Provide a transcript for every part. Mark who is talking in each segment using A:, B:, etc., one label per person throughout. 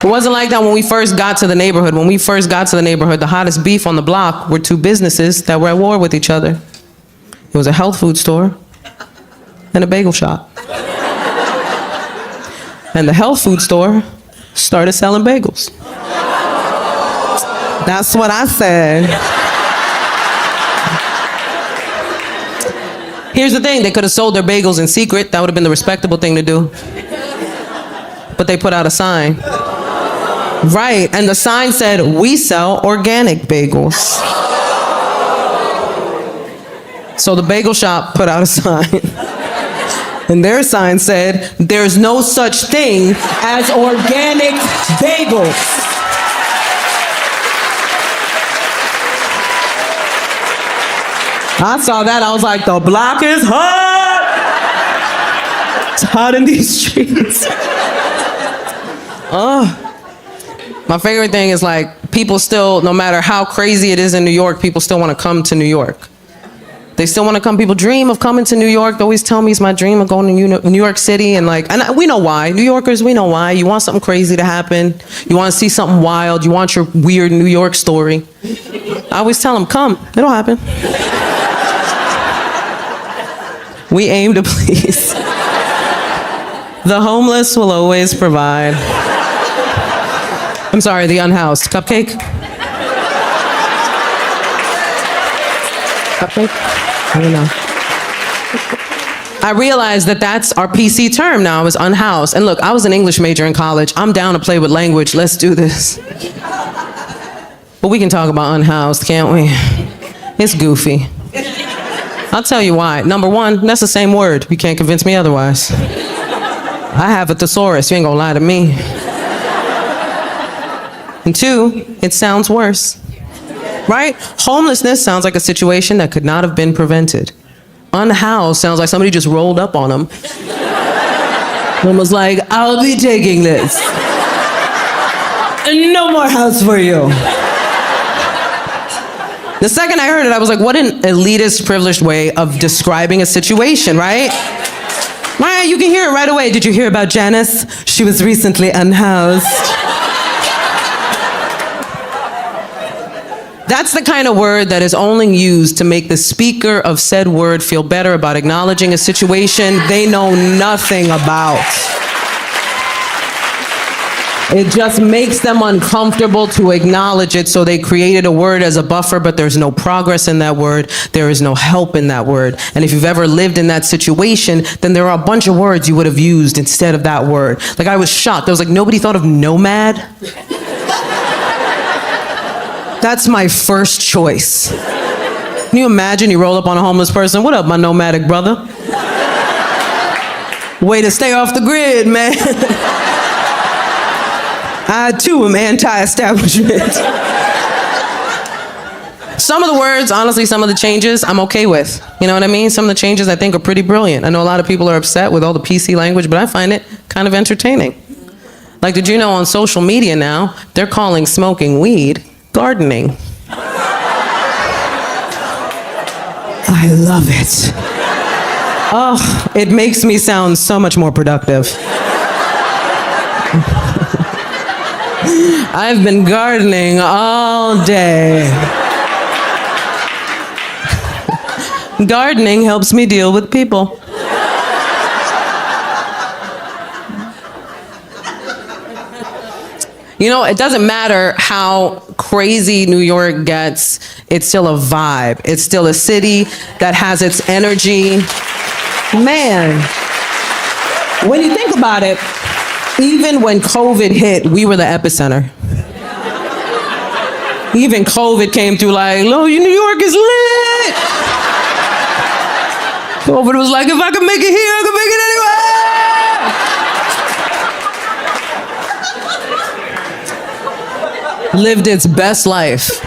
A: It wasn't like that when we first got to the neighborhood. When we first got to the neighborhood, the hottest beef on the block were two businesses that were at war with each other. It was a health food store and a bagel shop. And the health food store started selling bagels. That's what I said. Here's the thing, they could have sold their bagels in secret. That would have been the respectable thing to do. But they put out a sign. Right, and the sign said, "We sell organic bagels." So the bagel shop put out a sign. And their sign said, "There's no such thing as organic bagels." I saw that, I was like, the block is hot! It's hot in these streets. My favorite thing is like, people still, no matter how crazy it is in New York, people still want to come to New York. They still want to come. People dream of coming to New York. They always tell me it's my dream of going to New York City. And we know why. New Yorkers, we know why. You want something crazy to happen. You want to see something wild. You want your weird New York story. I always tell them, come. It'll happen. We aim to please. The homeless will always provide. I'm sorry, the unhoused. Cupcake? Cupcake? I don't know. I realized that that's our PC term now, is unhoused. And look, I was an English major in college. I'm down to play with language. Let's do this. But we can talk about unhoused, can't we? It's goofy. I'll tell you why. Number one, that's the same word. You can't convince me otherwise. I have a thesaurus. You ain't gonna lie to me. And two, it sounds worse. Right? Homelessness sounds like a situation that could not have been prevented. Unhoused sounds like somebody just rolled up on them and was like, "I'll be taking this. And no more house for you." The second I heard it, I was like, what an elitist, privileged way of describing a situation, right? Right, you can hear it right away. Did you hear about Janice? She was recently unhoused. That's the kind of word that is only used to make the speaker of said word feel better about acknowledging a situation they know nothing about. It just makes them uncomfortable to acknowledge it, so they created a word as a buffer, but there's no progress in that word. There is no help in that word. And if you've ever lived in that situation, then there are a bunch of words you would have used instead of that word. Like, I was shocked. I was like, nobody thought of nomad? That's my first choice. Can you imagine you roll up on a homeless person? "What up, my nomadic brother?" Way to stay off the grid, man. I, too, am anti-establishment. Some of the words, honestly, some of the changes, I'm okay with. You know what I mean? Some of the changes I think are pretty brilliant. I know a lot of people are upset with all the PC language, but I find it kind of entertaining. Like, did you know on social media now, they're calling smoking weed gardening? I love it. Oh, it makes me sound so much more productive. I've been gardening all day. Gardening helps me deal with people. You know, it doesn't matter how crazy New York gets, it's still a vibe. It's still a city that has its energy. Man, when you think about it, even when COVID hit, we were the epicenter. Even COVID came through like, "Lo, New York is lit." COVID was like, if I can make it here, I can make it anywhere. Lived its best life.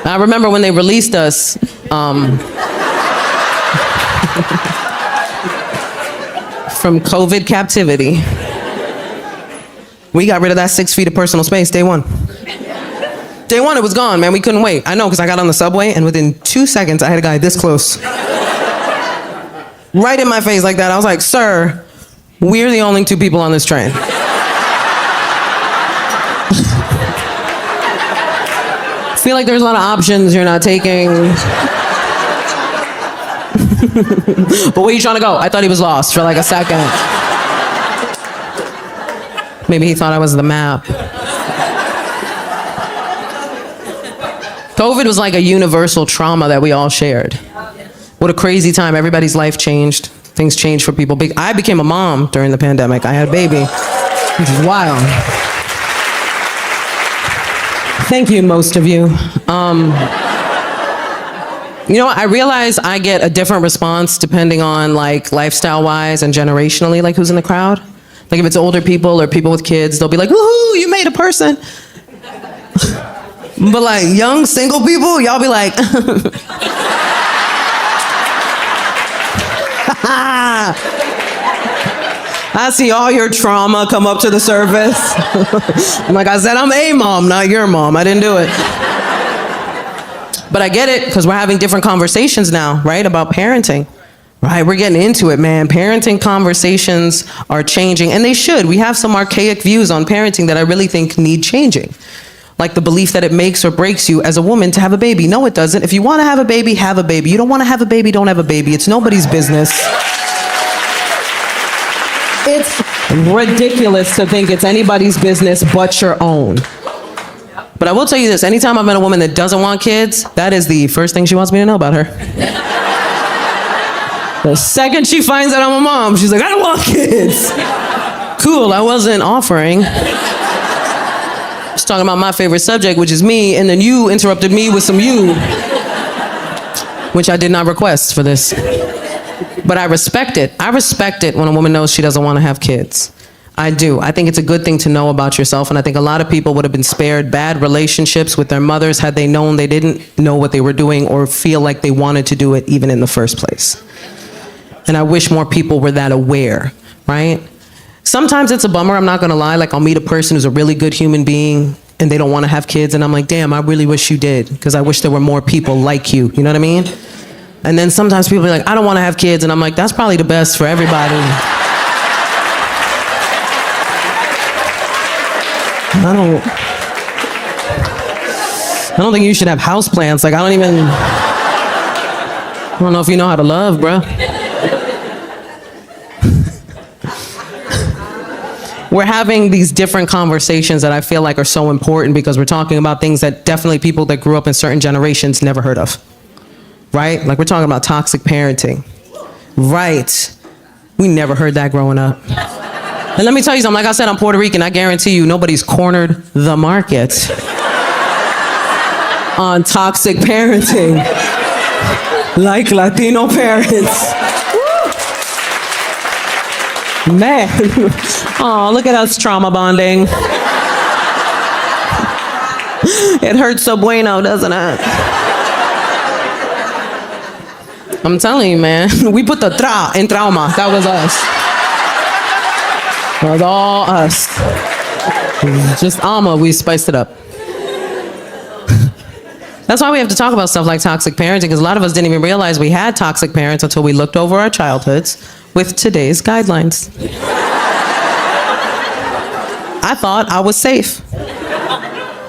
A: I remember when they released us, from COVID captivity. We got rid of that 6 feet of personal space day one. Day one, it was gone, man. We couldn't wait. I know, because I got on the subway, and within 2 seconds, I had a guy this close. Right in my face like that. I was like, "Sir, we're the only two people on this train." feel like there's a lot of options you're not taking. But where you trying to go? I thought he was lost for like a second. Maybe he thought I was the map. COVID was like a universal trauma that we all shared. What a crazy time. Everybody's life changed. Things changed for people. I became a mom during the pandemic. I had a baby, which is wild. Thank you, most of you. You know what? I realize I get a different response depending on like lifestyle-wise and generationally, like who's in the crowd. Like if it's older people or people with kids, they'll be like, woohoo, you made a person. But like young single people, y'all be like, I see all your trauma come up to the surface. Like I said, I'm a mom, not your mom. I didn't do it. But I get it, because we're having different conversations now, right, about parenting. Right, we're getting into it, man. Parenting conversations are changing, and they should. We have some archaic views on parenting that I really think need changing. Like the belief that it makes or breaks you as a woman to have a baby. No, it doesn't. If you want to have a baby, have a baby. You don't want to have a baby, don't have a baby. It's nobody's business. It's ridiculous to think it's anybody's business but your own. But I will tell you this, anytime I've met a woman that doesn't want kids, that is the first thing she wants me to know about her. The second she finds out I'm a mom, she's like, I don't want kids. Cool, I wasn't offering. Just talking about my favorite subject, which is me, and then you interrupted me with some you, which I did not request for this. But I respect it. I respect it when a woman knows she doesn't want to have kids. I do. I think it's a good thing to know about yourself, and I think a lot of people would have been spared bad relationships with their mothers had they known they didn't know what they were doing or feel like they wanted to do it even in the first place. And I wish more people were that aware, right? Sometimes it's a bummer, I'm not gonna lie. Like I'll meet a person who's a really good human being and they don't want to have kids, and I'm like, damn, I really wish you did, because I wish there were more people like you. You know what I mean? And then sometimes people are like, I don't want to have kids, and I'm like, that's probably the best for everybody. I don't think you should have houseplants. Like, I don't know if you know how to love, bro. We're having these different conversations that I feel like are so important, because we're talking about things that definitely people that grew up in certain generations never heard of, right? Like we're talking about toxic parenting, right? We never heard that growing up. And let me tell you something, like I said, I'm Puerto Rican. I guarantee you nobody's cornered the market on toxic parenting like Latino parents. Man, oh, look at us trauma bonding. It hurts so bueno, doesn't it? I'm telling you, man, we put the tra in trauma. That was us. It was all us. Just Alma, we spiced it up. That's why we have to talk about stuff like toxic parenting, because a lot of us didn't even realize we had toxic parents until we looked over our childhoods with today's guidelines. I thought I was safe.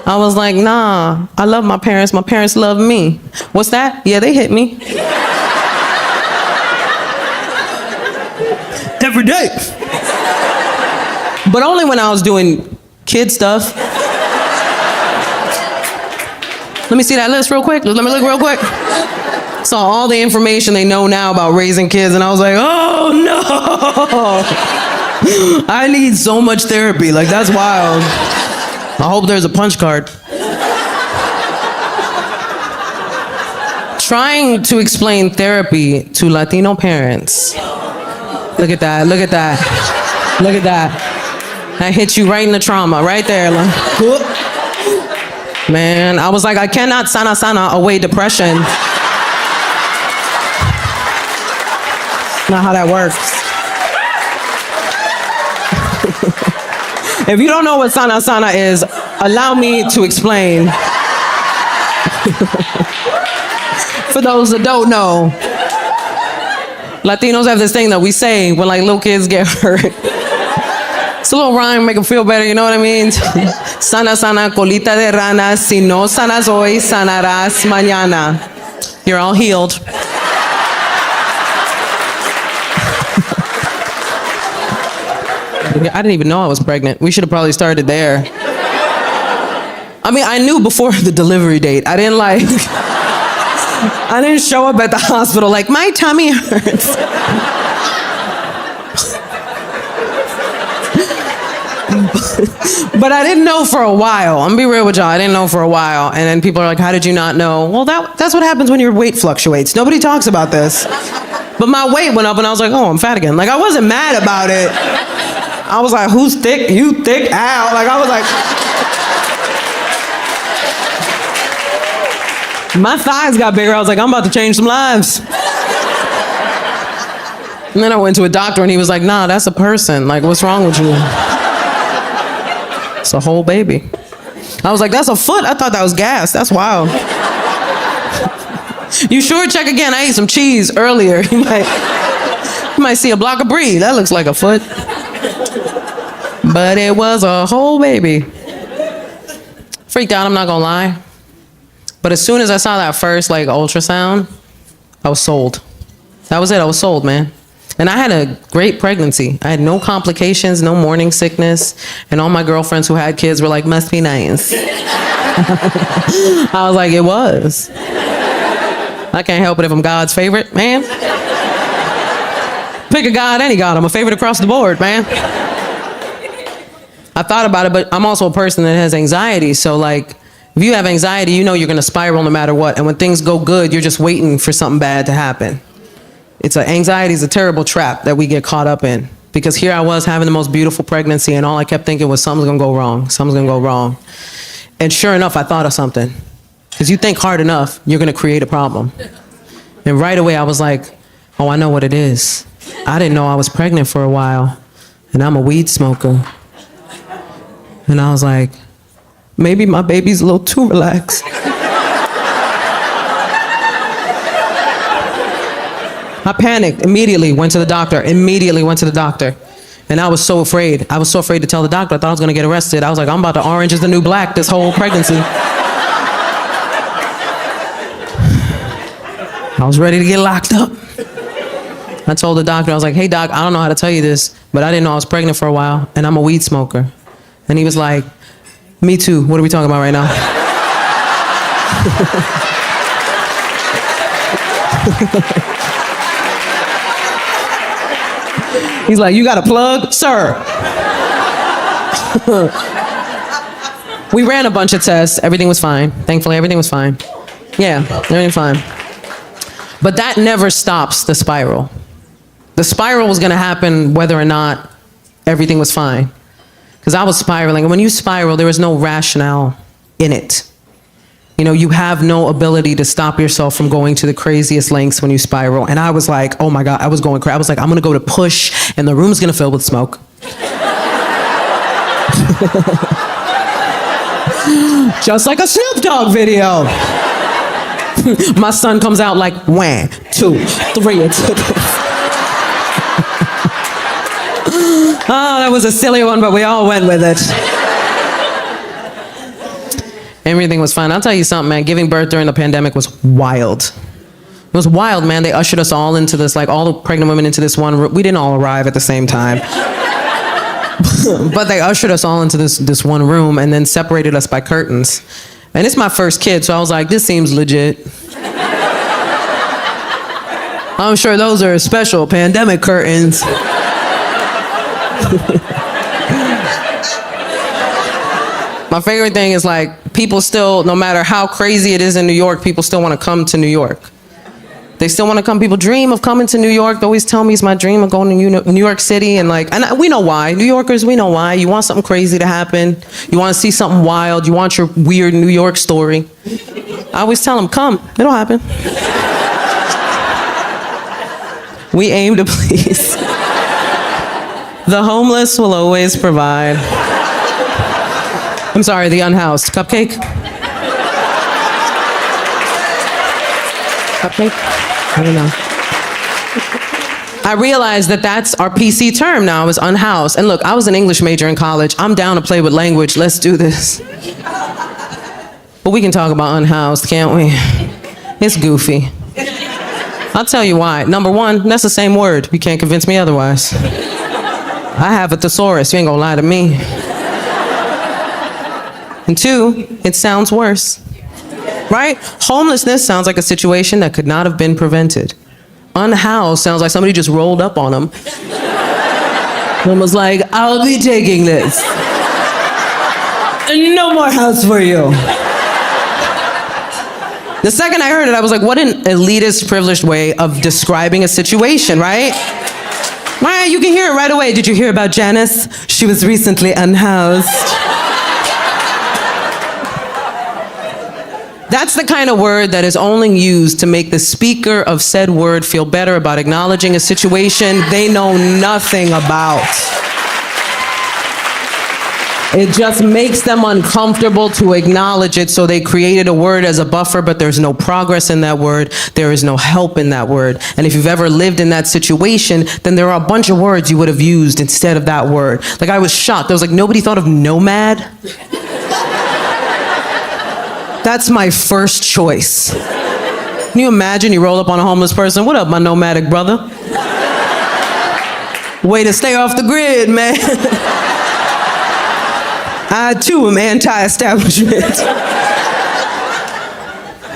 A: I was like, nah, I love my parents love me. What's that? Yeah, they hit me. Every day. But only when I was doing kid stuff. Let me see that list real quick. Let me look real quick. Saw all the information they know now about raising kids, and I was like, oh no! I need so much therapy. Like, that's wild. I hope there's a punch card. Trying to explain therapy to Latino parents. Look at that, look at that. Look at that. That hit you right in the trauma, right there. Like, whoop. Man, I was like, I cannot sana away depression. Not how that works. If you don't know what sana is, allow me to explain. For those that don't know, Latinos have this thing that we say when like little kids get hurt. It's a little rhyme, make them feel better, you know what I mean? Sana, sana, colita de rana. Si no sanas hoy, sanarás mañana. You're all healed. I didn't even know I was pregnant. We should have probably started there. I mean, I knew before the delivery date. I didn't show up at the hospital like, my tummy hurts. But I didn't know for a while. I'm gonna be real with y'all. I didn't know for a while. And then people are like, how did you not know? Well, that's what happens when your weight fluctuates. Nobody talks about this. But my weight went up and I was like, oh, I'm fat again. Like, I wasn't mad about it. I was like, who's thick? You thick? Ow. Like, I was like, my thighs got bigger. I was like, I'm about to change some lives. And then I went to a doctor and he was like, nah, that's a person. Like, what's wrong with you? It's a whole baby. I was like, that's a foot? I thought that was gas. That's wild. You sure? Check again. I ate some cheese earlier. You might see a block of brie. That looks like a foot. But it was a whole baby. Freaked out, I'm not gonna lie. But as soon as I saw that first ultrasound, I was sold. That was it, I was sold, man. And I had a great pregnancy. I had no complications, no morning sickness. And all my girlfriends who had kids were like, must be nice. I was like, it was. I can't help it if I'm God's favorite, man. Pick a God, any God. I'm a favorite across the board, man. I thought about it, but I'm also a person that has anxiety. So if you have anxiety, you know you're gonna spiral no matter what. And when things go good, you're just waiting for something bad to happen. Anxiety is a terrible trap that we get caught up in. Because here I was having the most beautiful pregnancy and all I kept thinking was something's gonna go wrong, something's gonna go wrong. And sure enough, I thought of something. Because you think hard enough, you're gonna create a problem. And right away I was like, oh, I know what it is. I didn't know I was pregnant for a while. And I'm a weed smoker. And I was like, maybe my baby's a little too relaxed. I panicked, immediately went to the doctor. And I was so afraid. I was so afraid to tell the doctor. I thought I was gonna get arrested. I was like, I'm about to orange is the new black this whole pregnancy. I was ready to get locked up. I told the doctor, I was like, hey doc, I don't know how to tell you this, but I didn't know I was pregnant for a while, and I'm a weed smoker. And he was like, me too, what are we talking about right now? He's like, you got a plug? Sir. We ran a bunch of tests, everything was fine. Thankfully, everything was fine. Yeah, everything fine. But that never stops the spiral. The spiral was gonna happen whether or not everything was fine. Because I was spiraling, and when you spiral, there is no rationale in it. You know, you have no ability to stop yourself from going to the craziest lengths when you spiral. And I was like, oh my God, I was going crazy. I was like, I'm gonna go to push, and the room's gonna fill with smoke. Just like a Snoop Dogg video. My son comes out like 1, 2, 3. Oh, that was a silly one, but we all went with it. Everything was fine. I'll tell you something, man. Giving birth during the pandemic was wild. It was wild, man. They ushered us all into this, all the pregnant women into this one room. We didn't all arrive at the same time. But they ushered us all into this one room and then separated us by curtains. And it's my first kid, so I was like, this seems legit. I'm sure those are special pandemic curtains. My favorite thing is people still, no matter how crazy it is in New York, people still want to come to New York. They still want to come. People dream of coming to New York. They always tell me it's my dream of going to New York City. And we know why. New Yorkers, we know why. You want something crazy to happen. You want to see something wild. You want your weird New York story. I always tell them, come. It'll happen. We aim to please. The homeless will always provide. I'm sorry, the unhoused. Cupcake? Cupcake? I don't know. I realized that that's our PC term now, is unhoused. And look, I was an English major in college. I'm down to play with language. Let's do this. But we can talk about unhoused, can't we? It's goofy. I'll tell you why. Number one, that's the same word. You can't convince me otherwise. I have a thesaurus. You ain't gonna lie to me. And two, it sounds worse. Right? Homelessness sounds like a situation that could not have been prevented. Unhoused sounds like somebody just rolled up on them and was like, I'll be taking this. No more house for you. The second I heard it, I was like, what an elitist, privileged way of describing a situation, right? Right, you can hear it right away. Did you hear about Janice? She was recently unhoused. That's the kind of word that is only used to make the speaker of said word feel better about acknowledging a situation they know nothing about. It just makes them uncomfortable to acknowledge it, so they created a word as a buffer, but there's no progress in that word. There is no help in that word. And if you've ever lived in that situation, then there are a bunch of words you would have used instead of that word. Like, I was shocked. I was like, nobody thought of nomad? That's my first choice. Can you imagine you roll up on a homeless person? What up, my nomadic brother? Way to stay off the grid, man. I, too, am anti-establishment.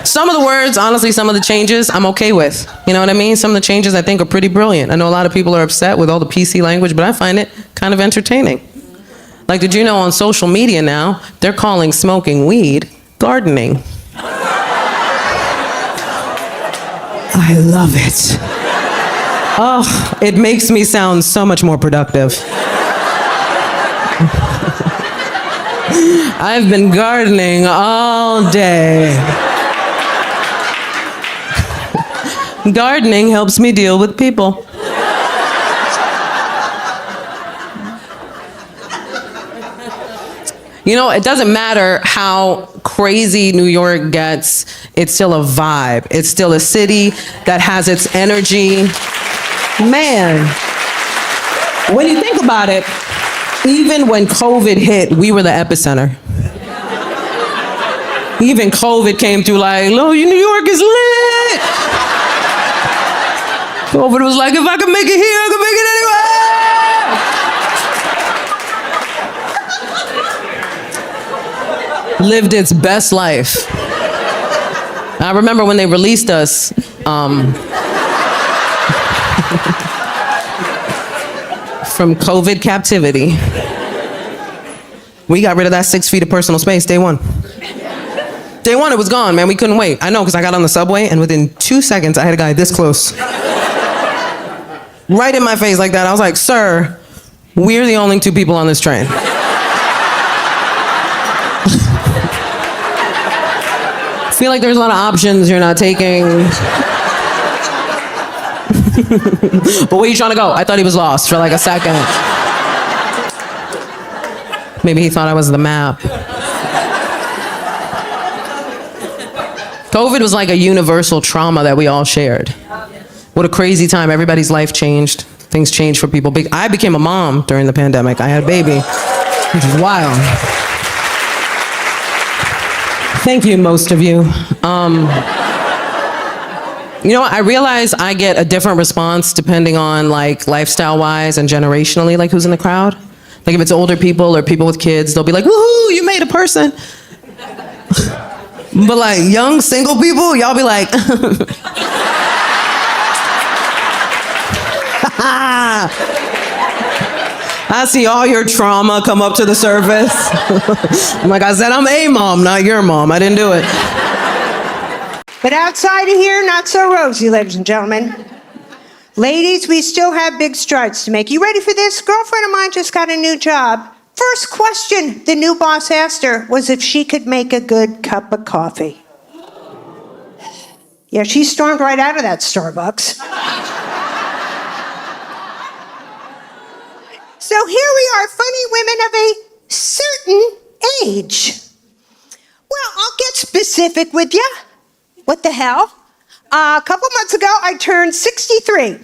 A: Some of the words, honestly, some of the changes, I'm okay with. You know what I mean? Some of the changes I think are pretty brilliant. I know a lot of people are upset with all the PC language, but I find it kind of entertaining. Like, did you know on social media now, they're calling smoking weed gardening? I love it. Oh, it makes me sound so much more productive. I've been gardening all day. Gardening helps me deal with people. You know, it doesn't matter how crazy New York gets, it's still a vibe. It's still a city that has its energy. Man, when you think about it, even when COVID hit, we were the epicenter. Even COVID came through like, New York is lit. COVID was like, if I can make it here, I can make it anywhere. Lived its best life. I remember when they released us, from COVID captivity. We got rid of that 6 feet of personal space day one. Day one, it was gone, man. We couldn't wait. I know, because I got on the subway, and within 2 seconds, I had a guy this close. Right in my face like that. I was like, sir, we're the only 2 people on this train. I feel like there's a lot of options you're not taking. But where you trying to go? I thought he was lost for like a second. Maybe he thought I was the map. COVID was like a universal trauma that we all shared. What a crazy time. Everybody's life changed. Things changed for people. I became a mom during the pandemic. I had a baby, which is wild. Thank you, most of you. You know what? I realize I get a different response depending on like lifestyle-wise and generationally, like who's in the crowd. Like if it's older people or people with kids, they'll be like, woohoo, you made a person. But like young single people, y'all be like, I see all your trauma come up to the surface. I'm like, I said, I'm a mom, not your mom. I didn't do it.
B: But outside of here, not so rosy, ladies and gentlemen. Ladies, we still have big strides to make. You ready for this? Girlfriend of mine just got a new job. First question the new boss asked her was if she could make a good cup of coffee. Yeah, she stormed right out of that Starbucks. So here we are, funny women of a certain age. Well, I'll get specific with you. What the hell? A couple months ago, I turned 63.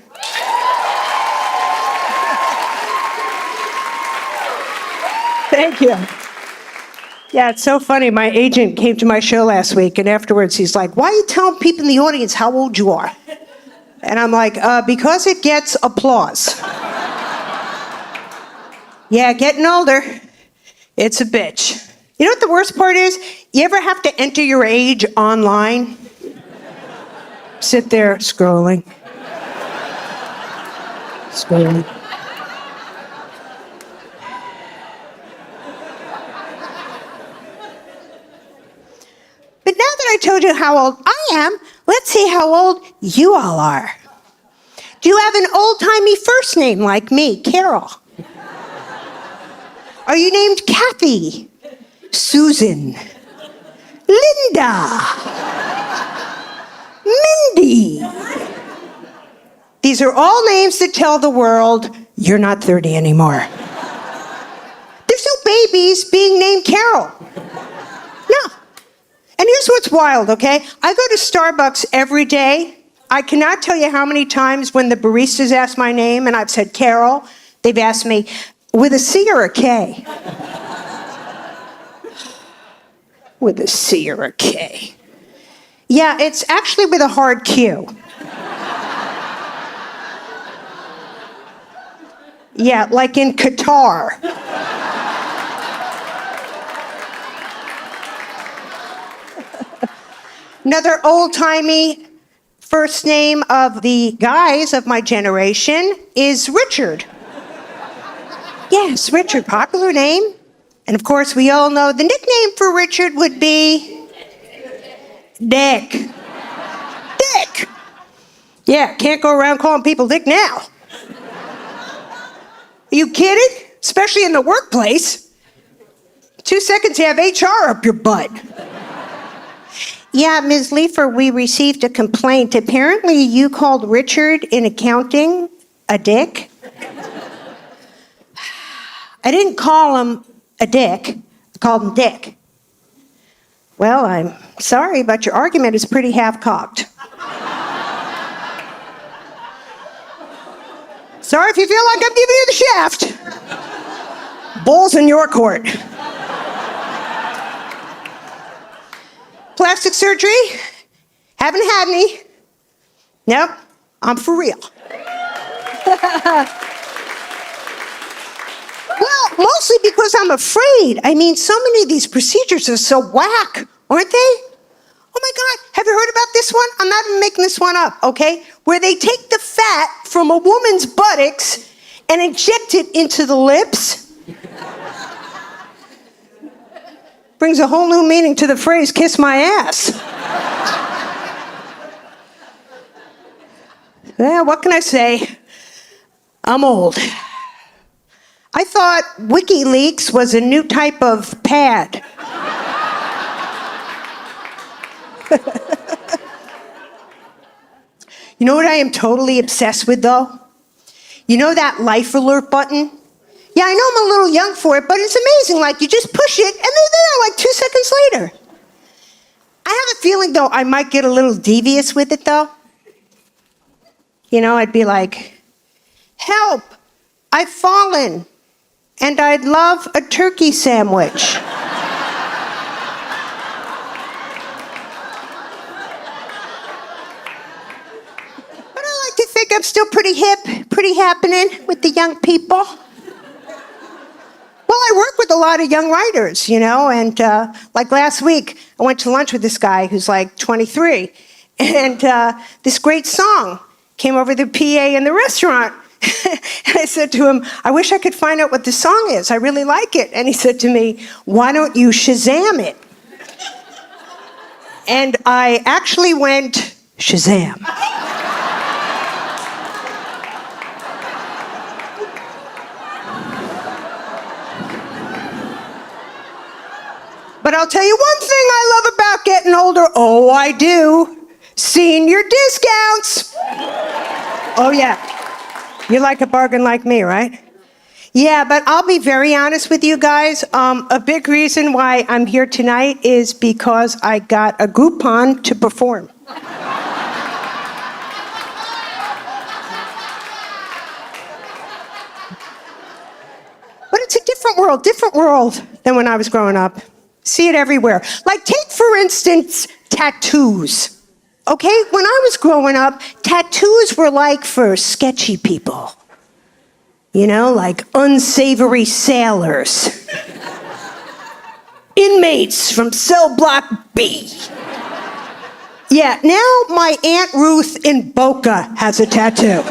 B: Thank you. Yeah, it's so funny. My agent came to my show last week, and afterwards he's like, "Why are you telling people in the audience how old you are?" And I'm like, because it gets applause. Yeah, getting older. It's a bitch. You know what the worst part is? You ever have to enter your age online? Sit there scrolling. Scrolling. But now that I told you how old I am, let's see how old you all are. Do you have an old-timey first name like me, Carol? Are you named Kathy, Susan, Linda, Mindy? These are all names that tell the world you're not 30 anymore. There's no babies being named Carol. No. And here's what's wild, okay? I go to Starbucks every day. I cannot tell you how many times when the baristas ask my name and I've said Carol, they've asked me, with a C or a K? With a C or a K. Yeah, it's actually with a hard Q. Yeah, like in Qatar. Another old-timey first name of the guys of my generation is Richard. Yes, Richard, popular name. And of course, we all know the nickname for Richard would be Dick. Dick! Yeah, can't go around calling people Dick now. Are you kidding? Especially in the workplace. 2 seconds, you have HR up your butt. Yeah, Ms. Leifer, we received a complaint. Apparently you called Richard in accounting a dick. I didn't call him a dick. I called him Dick. Well, I'm sorry, but your argument is pretty half-cocked. Sorry if you feel like I'm giving you the shaft. Ball's in your court. Plastic surgery? Haven't had any. Nope, I'm for real. Well, mostly because I'm afraid. I mean, so many of these procedures are so whack, aren't they? Oh my God, have you heard about this one? I'm not even making this one up, okay? Where they take the fat from a woman's buttocks and inject it into the lips. Brings a whole new meaning to the phrase, kiss my ass. Yeah, what can I say? I'm old. I thought WikiLeaks was a new type of pad. You know what I am totally obsessed with, though? You know that life alert button? Yeah, I know I'm a little young for it, but it's amazing. Like, you just push it, and they're there like 2 seconds later. I have a feeling, though, I might get a little devious with it, though. You know, I'd be like, help, I've fallen, and I'd love a turkey sandwich. But I like to think I'm still pretty hip, pretty happening with the young people. Well, I work with a lot of young writers, you know, and like last week, I went to lunch with this guy who's like 23, and this great song came over the PA in the restaurant. And I said to him, I wish I could find out what the song is. I really like it. And he said to me, why don't you Shazam it? And I actually went, Shazam. But I'll tell you one thing I love about getting older. Oh, I do. Senior discounts. Oh, yeah. You like a bargain like me, right? Yeah, but I'll be very honest with you guys. A big reason why I'm here tonight is because I got a Groupon to perform. But it's a different different world than when I was growing up. See it everywhere. Like, take, for instance, tattoos. Okay? When I was growing up, tattoos were like for sketchy people. You know, like unsavory sailors. Inmates from cell block B. Yeah, now my Aunt Ruth in Boca has a tattoo.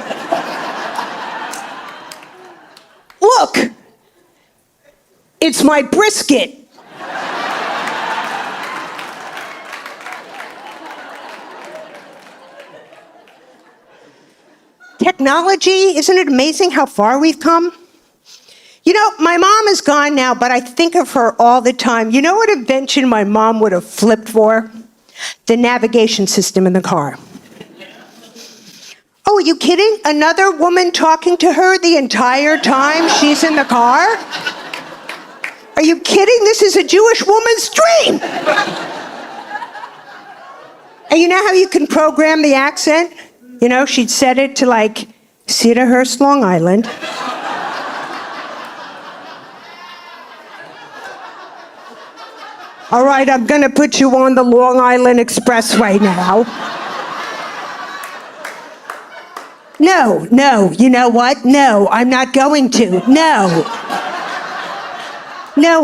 B: Look, it's my brisket. Technology, isn't it amazing how far we've come? You know, my mom is gone now, but I think of her all the time. You know what invention my mom would have flipped for? The navigation system in the car. Oh, are you kidding? Another woman talking to her the entire time she's in the car? Are you kidding? This is a Jewish woman's dream. And you know how you can program the accent? You know, she'd set it to like Cedarhurst, Long Island. All right, I'm gonna put you on the Long Island Expressway now. No, you know what? No, I'm not going to. No,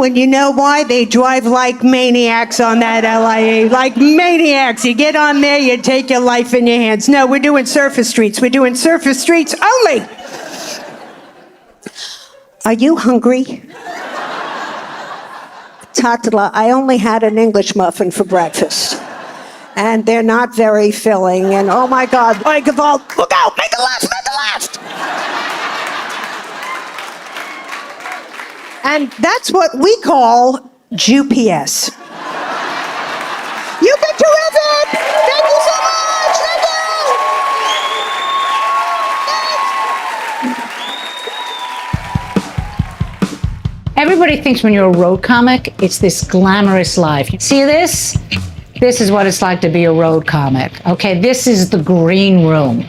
B: and you know why? They drive like maniacs on that LIA. Like maniacs. You get on there, you take your life in your hands. No, we're doing surface streets. We're doing surface streets only. Are you hungry? Tatala, I only had an English muffin for breakfast. And they're not very filling. And oh my God, Oigevald, look out, make a left, make a left. And that's what we call GPS. You've been terrific! Thank you so much! Thank you!
C: Everybody thinks when you're a road comic, it's this glamorous life. You see this? This is what it's like to be a road comic. Okay, this is the green room.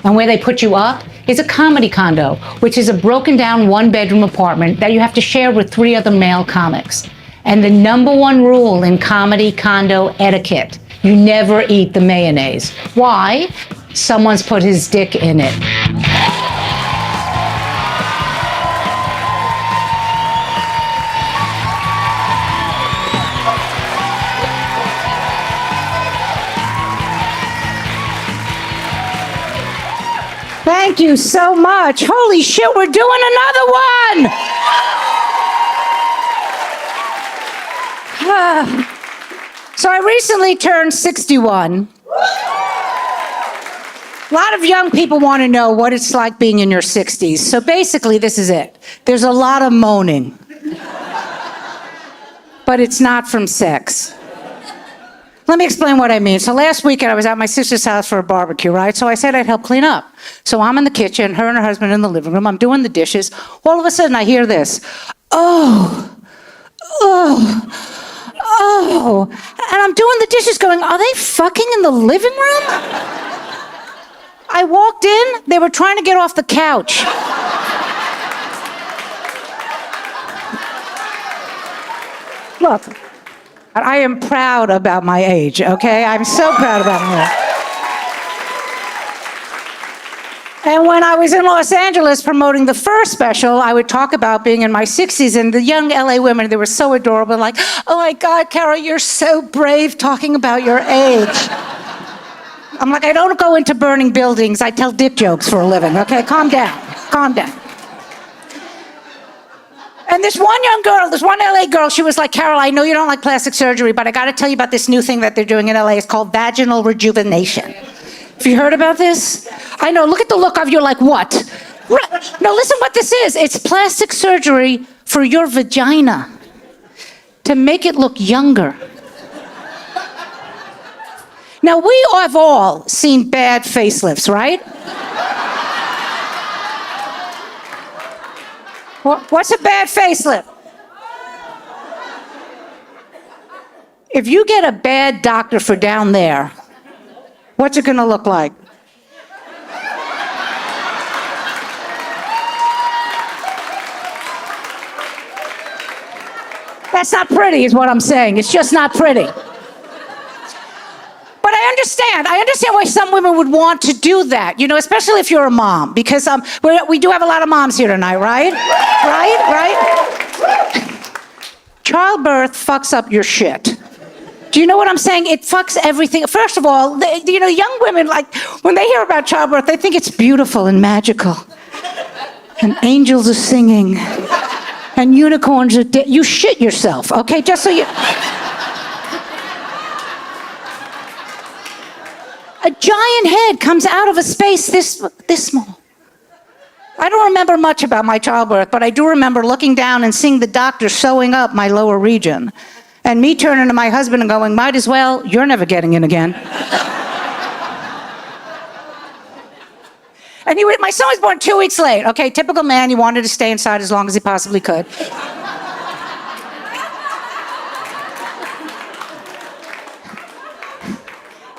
C: And where they put you up is a comedy condo, which is a broken down one-bedroom apartment that you have to share with 3 other male comics. And the #1 rule in comedy condo etiquette, you never eat the mayonnaise. Why? Someone's put his dick in it. Thank you so much. Holy shit, we're doing another one. So I recently turned 61. A lot of young people want to know what it's like being in your 60s. So basically, this is it. There's a lot of moaning. But it's not from sex. Let me explain what I mean. So last weekend, I was at my sister's house for a barbecue, right? So I said I'd help clean up. So I'm in the kitchen, her and her husband in the living room. I'm doing the dishes. All of a sudden, I hear this. Oh. And I'm doing the dishes going, are they fucking in the living room? I walked in. They were trying to get off the couch. Look. I am proud about my age, okay? I'm so proud about my age. And when I was in Los Angeles promoting the first special, I would talk about being in my 60s, and the young LA women, they were so adorable, like, oh my God, Carol, you're so brave talking about your age. I'm like, I don't go into burning buildings, I tell dick jokes for a living, okay? Calm down, calm down. And this one young girl, this one LA girl, she was like, Carol, I know you don't like plastic surgery, but I gotta tell you about this new thing that they're doing in LA. It's called vaginal rejuvenation. Have you heard about this? I know, look at the look of you, like, what? No, listen what this is. It's plastic surgery for your vagina to make it look younger. Now, we have all seen bad facelifts, right? What's a bad facelift? If you get a bad doctor for down there, what's it gonna look like? That's not pretty, is what I'm saying. It's just not pretty. But I understand why some women would want to do that, you know, especially if you're a mom, because we do have a lot of moms here tonight, right? Right? Childbirth fucks up your shit. Do you know what I'm saying? It fucks everything. First of all, you know, young women, like, when they hear about childbirth, they think it's beautiful and magical. And angels are singing. And unicorns are dead. You shit yourself, okay? Just so you... A giant head comes out of a space this small. I don't remember much about my childbirth, but I do remember looking down and seeing the doctor sewing up my lower region. And me turning to my husband and going, might as well, you're never getting in again. And my son was born 2 weeks late. Okay, typical man, he wanted to stay inside as long as he possibly could.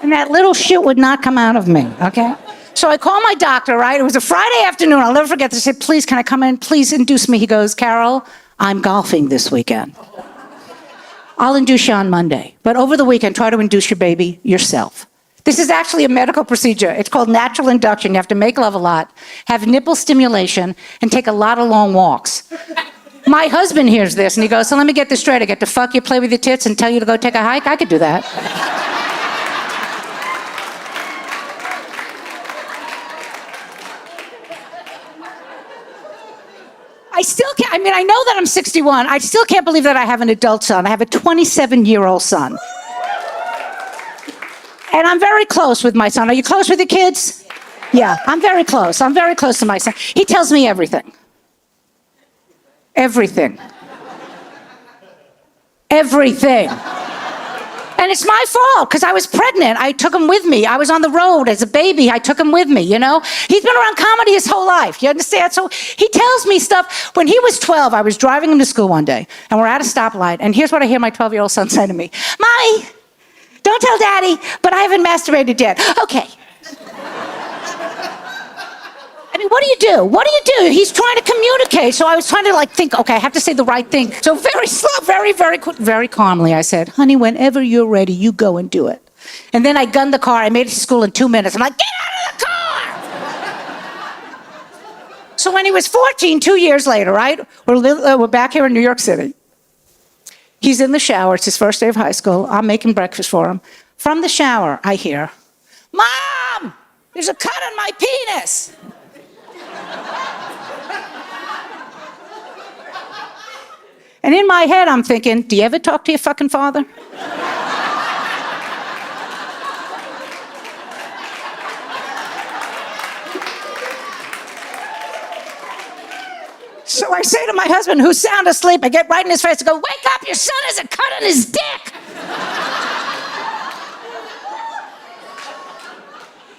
C: And that little shit would not come out of me, okay? So I called my doctor, right? It was a Friday afternoon. I'll never forget this. I said, please, can I come in? Please induce me. He goes, Carol, I'm golfing this weekend. I'll induce you on Monday. But over the weekend, try to induce your baby yourself. This is actually a medical procedure. It's called natural induction. You have to make love a lot, have nipple stimulation, and take a lot of long walks. My husband hears this, and he goes, so let me get this straight. I get to fuck you, play with your tits, and tell you to go take a hike? I could do that. I still can't, I mean, I know that I'm 61. I still can't believe that I have an adult son. I have a 27-year-old son. And I'm very close with my son. Are you close with the kids? Yeah, I'm very close. I'm very close to my son. He tells me everything. Everything. Everything. And it's my fault, because I was pregnant. I took him with me. I was on the road as a baby. I took him with me, you know? He's been around comedy his whole life, you understand? So he tells me stuff. When he was 12, I was driving him to school one day, and we're at a stoplight, and here's what I hear my 12-year-old son say to me. Mommy, don't tell Daddy, but I haven't masturbated yet. Okay. I mean, what do you do? What do you do? He's trying to communicate. So I was trying to think, okay, I have to say the right thing. So very slow, very calmly, I said, honey, whenever you're ready, you go and do it. And then I gunned the car. I made it to school in 2 minutes. I'm like, get out of the car! So when he was 14, 2 years later, right? We're back here in New York City. He's in the shower. It's his first day of high school. I'm making breakfast for him. From the shower, I hear, Mom, there's a cut on my penis. And in my head, I'm thinking, do you ever talk to your fucking father? So I say to my husband, who's sound asleep, I get right in his face and go, wake up, your son has a cut on his dick.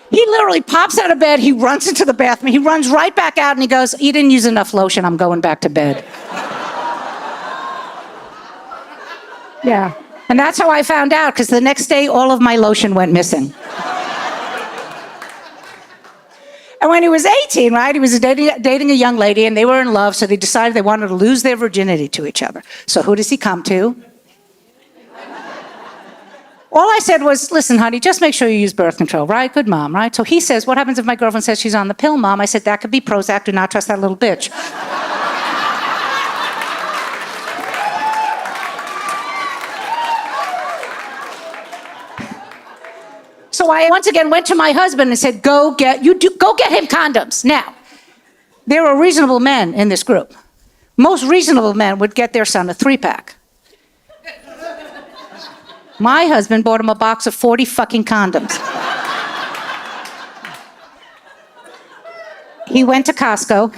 C: He literally pops out of bed, he runs into the bathroom, he runs right back out and he goes, you didn't use enough lotion, I'm going back to bed. Yeah, and that's how I found out, because the next day, all of my lotion went missing. And when he was 18, right, he was dating a young lady, and they were in love, so they decided they wanted to lose their virginity to each other. So who does he come to? All I said was, listen, honey, just make sure you use birth control, right? Good mom, right? So he says, what happens if my girlfriend says she's on the pill, Mom? I said, that could be Prozac. Do not trust that little bitch. So I once again went to my husband and said, go get him condoms. Now, there are reasonable men in this group. Most reasonable men would get their son a 3-pack. My husband bought him a box of 40 fucking condoms. He went to Costco.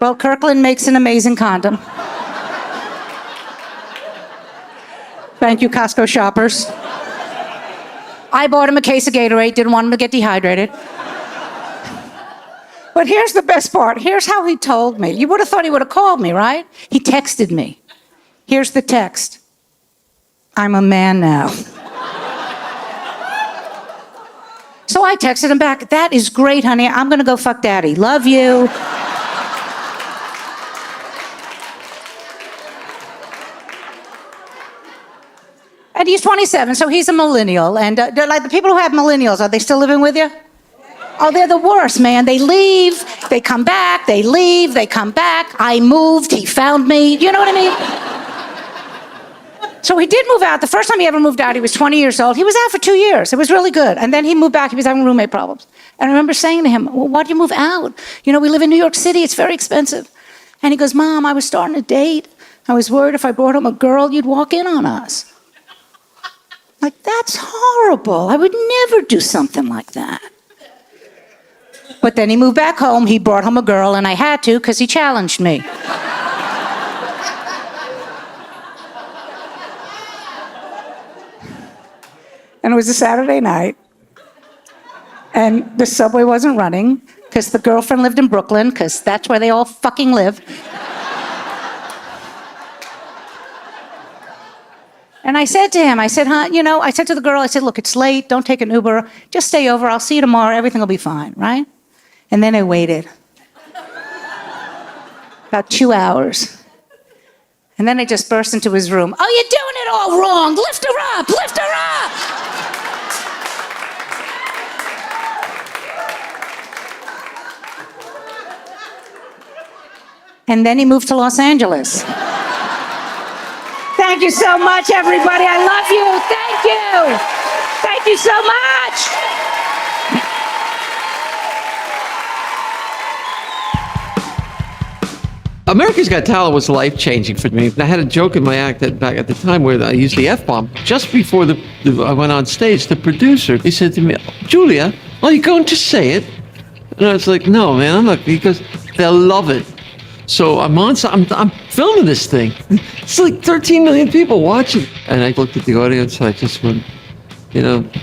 C: Well, Kirkland makes an amazing condom. Thank you, Costco shoppers. I bought him a case of Gatorade, didn't want him to get dehydrated. But here's the best part. Here's how he told me. You would have thought he would have called me, right? He texted me. Here's the text. I'm a man now. So I texted him back, that is great, honey. I'm going to go fuck daddy. Love you. And he's 27, so he's a millennial. And they're like the people who have millennials, are they still living with you? Oh, they're the worst, man. They leave, they come back, they leave, they come back. I moved, he found me. You know what I mean? So he did move out. The first time he ever moved out, he was 20 years old. He was out for 2 years. It was really good. And then he moved back. He was having roommate problems. And I remember saying to him, well, why'd you move out? You know, we live in New York City. It's very expensive. And he goes, Mom, I was starting a date. I was worried if I brought home a girl, you'd walk in on us. Like, that's horrible. I would never do something like that. But then he moved back home. He brought home a girl, and I had to because he challenged me. And it was a Saturday night, and the subway wasn't running because the girlfriend lived in Brooklyn, because that's where they all fucking live. And I said to him, I said, I said to the girl, I said, look, it's late, don't take an Uber, just stay over, I'll see you tomorrow, everything will be fine, right? And then I waited. About 2 hours. And then I just burst into his room. Oh, you're doing it all wrong, lift her up, lift her up! And then he moved to Los Angeles. Thank you so much, everybody. I love you. Thank you. Thank you so much.
D: America's Got Talent was life-changing for me. I had a joke in my act that back at the time where I used the F-bomb. Just before I went on stage, the producer, he said to me, Julia, are you going to say it? And I was like, no, man, I'm not. He goes, they'll love it. So I'm filming this thing. It's like 13 million people watching. And I looked at the audience and I just went,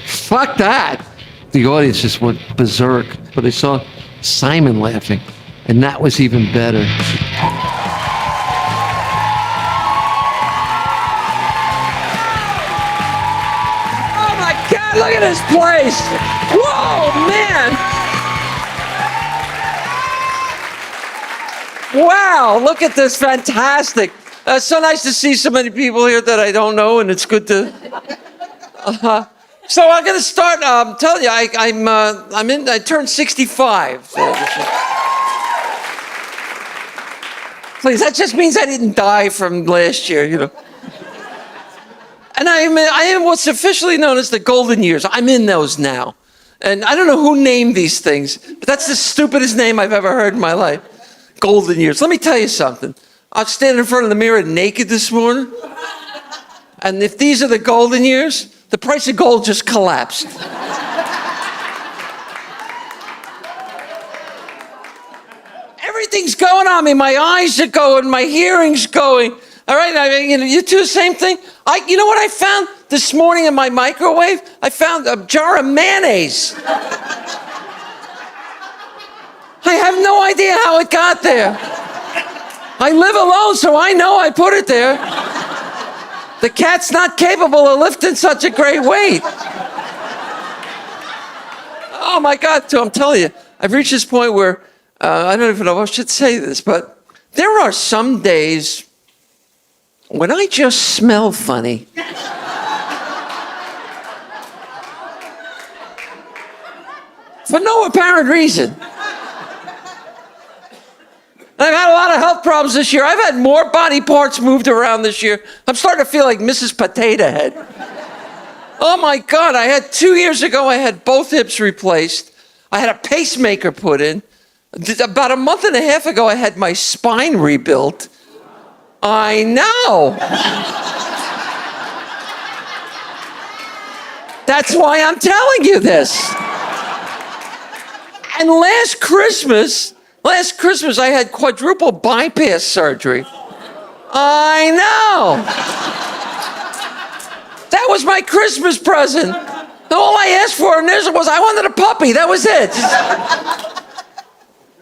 D: fuck that. The audience just went berserk. But I saw Simon laughing, and that was even better. Oh my God, look at this place. Whoa, man. Wow, look at this, fantastic. So nice to see so many people here that I don't know, and it's good to... So I'm gonna start, telling you, I turned 65. Please, that just means I didn't die from last year, And I am what's officially known as the golden years. I'm in those now. And I don't know who named these things, but that's the stupidest name I've ever heard in my life. Golden years. Let me tell you something. I was standing in front of the mirror naked this morning. And if these are the golden years, the price of gold just collapsed. Everything's going on me. My eyes are going, my hearing's going. All right, you do the same thing? You know what I found this morning in my microwave? I found a jar of mayonnaise. I have no idea how it got there. I live alone, so I know I put it there. The cat's not capable of lifting such a great weight. Oh my God, I'm telling you, I've reached this point where, I don't even know if I should say this, but there are some days when I just smell funny. For no apparent reason. I've had a lot of health problems this year. I've had more body parts moved around this year. I'm starting to feel like Mrs. Potato Head. Oh my God, 2 years ago, I had both hips replaced. I had a pacemaker put in. About a month and a half ago, I had my spine rebuilt. I know. That's why I'm telling you this. And last Christmas, I had quadruple bypass surgery. I know. That was my Christmas present. All I asked for in this was I wanted a puppy. That was it.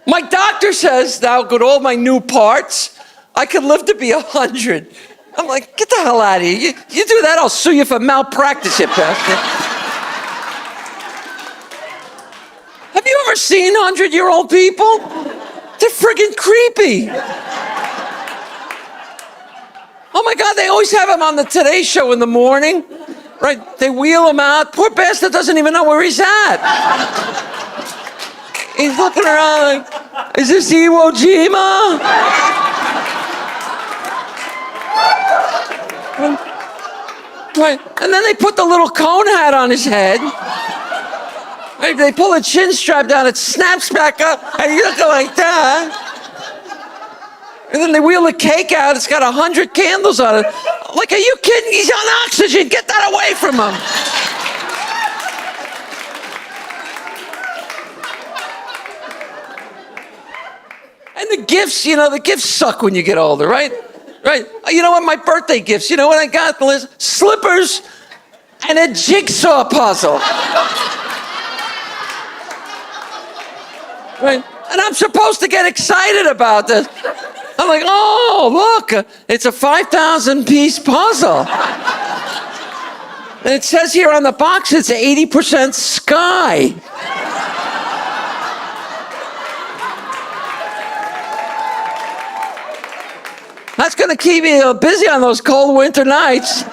D: My doctor says now, with all my new parts, I could live to be 100. I'm like, get the hell out of here. You do that, I'll sue you for malpractice, you bastard. Have you ever seen 100-year-old people? They're friggin' creepy. Oh my God, they always have them on the Today Show in the morning. Right? They wheel him out. Poor bastard doesn't even know where he's at. He's looking around like, is this Iwo Jima? Right. And then they put the little cone hat on his head. Right. They pull the chin strap down, it snaps back up, and you look like that. And then they wheel the cake out, it's got 100 candles on it. Like, are you kidding? He's on oxygen, get that away from him. And the gifts, the gifts suck when you get older, right? Right? You know what, my birthday gifts, you know what I got? Slippers and a jigsaw puzzle. Right? And I'm supposed to get excited about this. I'm like, oh, look, it's a 5,000-piece puzzle. And it says here on the box it's 80% sky. That's going to keep me busy on those cold winter nights.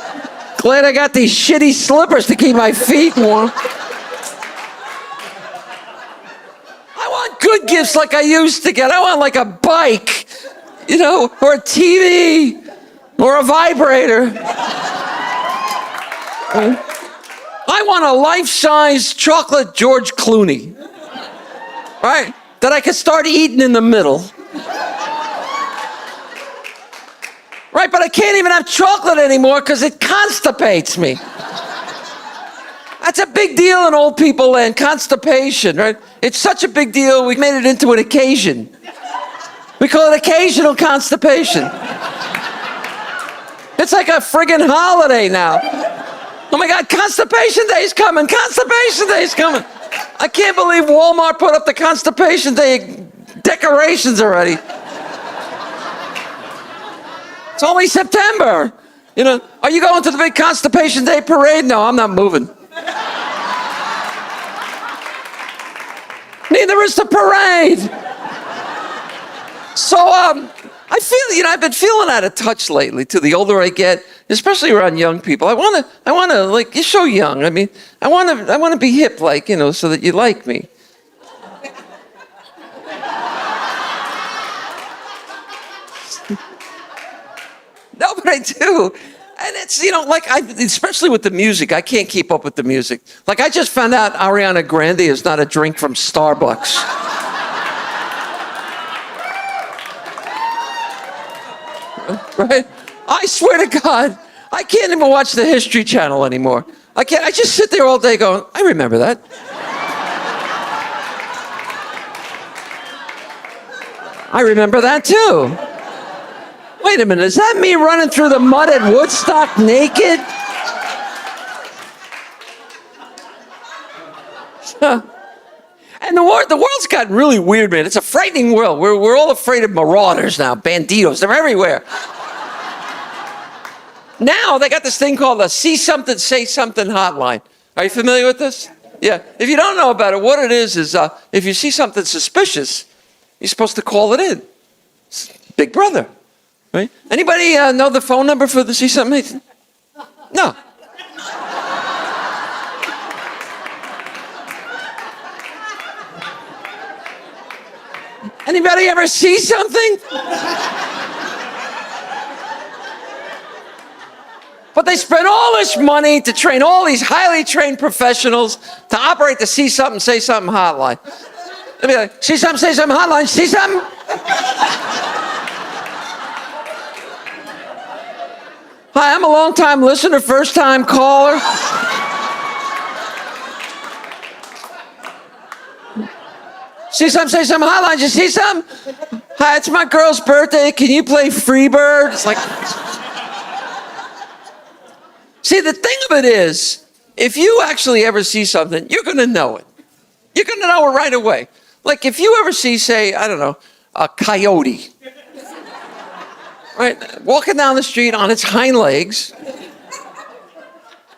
D: Glad I got these shitty slippers to keep my feet warm. I want good gifts like I used to get. I want like a bike, or a TV, or a vibrator. I want a life-size chocolate George Clooney, right? That I could start eating in the middle. Right, but I can't even have chocolate anymore because it constipates me. That's a big deal in old people land, constipation, right? It's such a big deal, we made it into an occasion. We call it occasional constipation. It's like a friggin' holiday now. Oh my God, Constipation Day's coming, Constipation Day's coming. I can't believe Walmart put up the Constipation Day decorations already. It's only September. Are you going to the big Constipation Day parade? No, I'm not moving. Neither is the parade. So, I feel, I've been feeling out of touch lately too. The older I get, especially around young people, I want to, like, you're so young. I mean, I want to be hip, like, so that you like me. No, but I do. And it's, especially with the music, I can't keep up with the music. Like, I just found out Ariana Grande is not a drink from Starbucks. Right? I swear to God, I can't even watch the History Channel anymore. I can't. I just sit there all day going, I remember that. I remember that too. Wait a minute, is that me running through the mud at Woodstock naked? And the world's gotten really weird, man. It's a frightening world. We're all afraid of marauders now, banditos. They're everywhere. Now they got this thing called the See Something, Say Something hotline. Are you familiar with this? Yeah. If you don't know about it, what it is if you see something suspicious, you're supposed to call it in. It's Big Brother. Right? Anybody know the phone number for the See Something? No. Anybody ever see something? But they spent all this money to train all these highly trained professionals to operate the See Something, Say Something hotline. They'd be like, see something, say something hotline, see something? Hi, I'm a long-time listener, first-time caller. See something, say something, hotline, you see something? Hi, it's my girl's birthday, can you play Freebird? It's like... See, the thing of it is, if you actually ever see something, you're gonna know it. You're gonna know it right away. Like if you ever see, say, I don't know, a coyote. Right, walking down the street on its hind legs,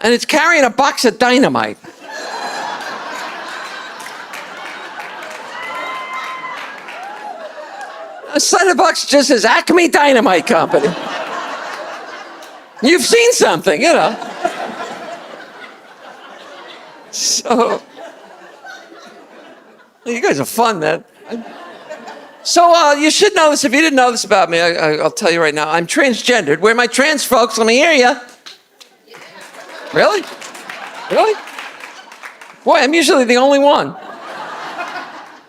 D: and it's carrying a box of dynamite. A side of the box just says Acme Dynamite Company. You've seen something, So, you guys are fun, man. So you should know this. If you didn't know this about me, I'll tell you right now. I'm transgendered. Where are my trans folks? Let me hear you. Really? Really? Boy, I'm usually the only one.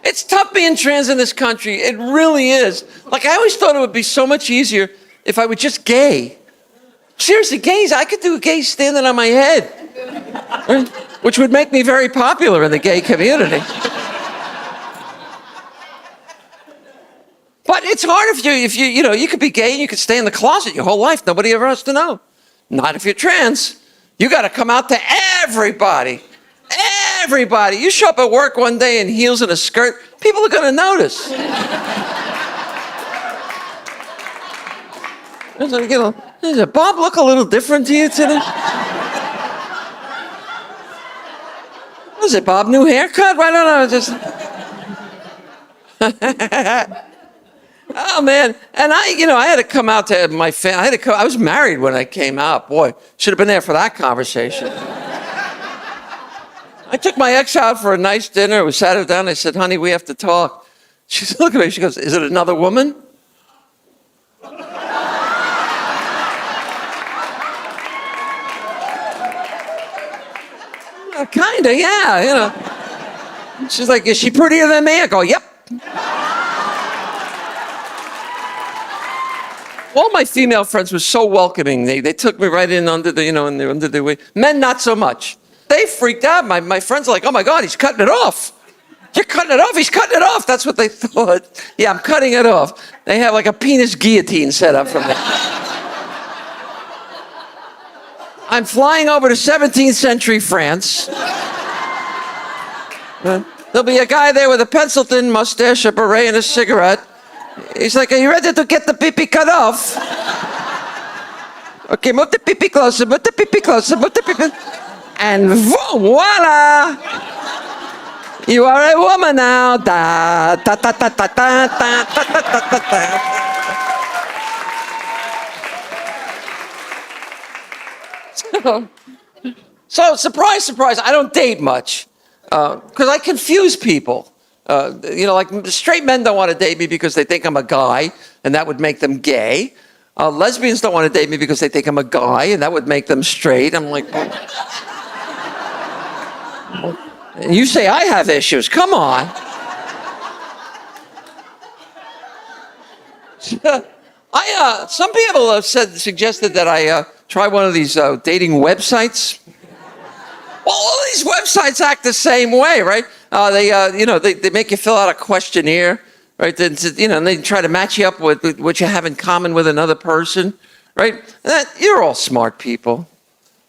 D: It's tough being trans in this country. It really is. Like, I always thought it would be so much easier if I were just gay. Seriously, gays, I could do a gay standing on my head, right? Which would make me very popular in the gay community. But it's hard if you could be gay and you could stay in the closet your whole life. Nobody ever has to know. Not if you're trans. You got to come out to everybody. Everybody. You show up at work one day in heels and a skirt, people are going to notice. Does Bob look a little different to you today? What is it, Bob? New haircut? I don't know. Oh man, and I had to come out to my family. I was married when I came out. Boy, should have been there for that conversation. I took my ex out for a nice dinner. We sat her down. I said, "Honey, we have to talk." She's looking at me. She goes, "Is it another woman?" Kinda, yeah. She's like, "Is she prettier than me?" I go, "Yep." All my female friends were so welcoming. They took me right in under the way. Men, not so much. They freaked out. My friends are like, "Oh my God, he's cutting it off. You're cutting it off. He's cutting it off." That's what they thought. Yeah, I'm cutting it off. They have like a penis guillotine set up from there. I'm flying over to 17th century France. There'll be a guy there with a pencil-thin mustache, a beret, and a cigarette. He's like, "Are you ready to get the pee-pee cut off?" Okay, move the pee-pee closer, move the pee-pee closer, move the pee-pee. And voila! You are a woman now. Da, da, da, da, da, da, da, da, da, da, da. So, surprise, surprise, I don't date much because I confuse people. Like straight men don't want to date me because they think I'm a guy, and that would make them gay. Lesbians don't want to date me because they think I'm a guy, and that would make them straight. I'm like, and you say I have issues. Come on. Some people have suggested that I try one of these dating websites. Well, all these websites act the same way, right? They make you fill out a questionnaire, right? And they try to match you up with what you have in common with another person, right? You're all smart people.